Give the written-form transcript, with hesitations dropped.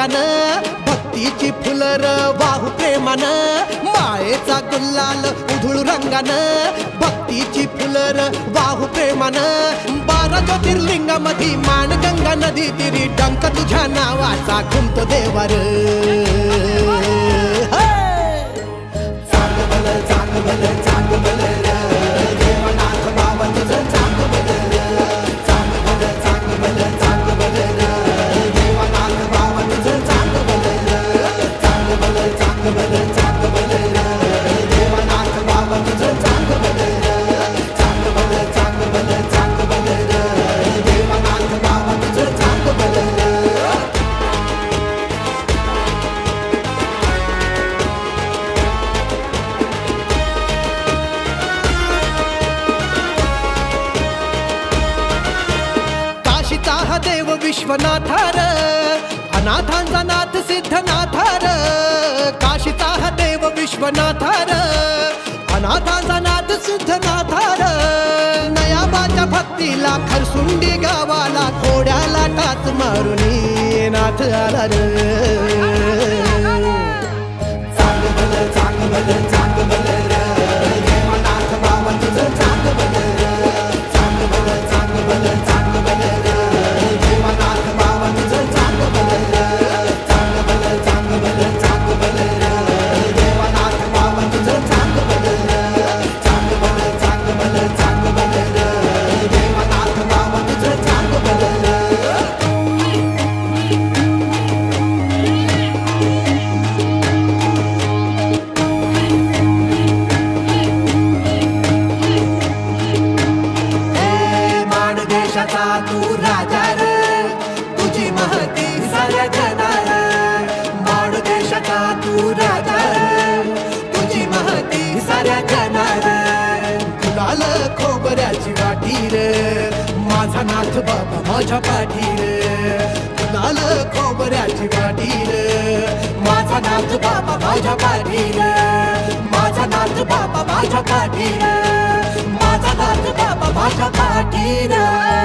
रंगानं, भक्तीची फुलर वाहू प्रेमानं, मायेचा गुलाल उधळू रंगानं, भक्तीची फुलर वाहू प्रेमानं, 12 ज्योतिर्लिंगामधी मानगंगा नदी तिरी डंक तुझ्या नावाचा घुमतो देवार. देवनाथ बाबा तुझं चांग भलं, चांग भलं चांग भलं चांग भलं, देवनाथ बाबा तुझं चांग भलं, चांग भलं चांग भलं चांग भलं, देवनाथ बाबा तुझं चांग भलं, चांग भलं चांग भलं चांग भलं, देवनाथ बाबा तुझं चांग भलं. काशीचा हा देव विश्वनाथार, अनाथांचा नाथ सिद्धनाथार. काशीचा हा देव विश्वनाथार, अनाथांचा नाथ सिद्धनाथार. नयाबाच्या भक्तीला खरसुंडी गावाला घोड्याला टाच मारुनी नाथ आला रे. चांग भलं चांग भलं चांग भलं, देवनाथ बाबा तुझं चांग भलं, चांग भलं चांग भलं चांग भलं, देवनाथ बाबा तुझं चांग भलं, चांग भलं चांग भलं चांग भलं, देवनाथ बाबा तुझं चांग भलं, चांग भलं चांग भलं चांग भलं, देवनाथ बाबा तुझं चांग भलं. देशाचा तू राजा र, तुझी महती साऱ्या जनार. माड देशाचा तू राजा र, तुझी महती साऱ्या जनार. गुलाल खोबऱ्याची वाटी रे, माझा नाथ बाबा माझ्या पाठी रे. गुलाल खोबऱ्याची वाटी रे, माझा नाथ बाबा माझ्या पाठी रे. माझा नाथ बाबा माझ्या पाठी रे, माझा नाथ बाबा माझ्या पाठी रे.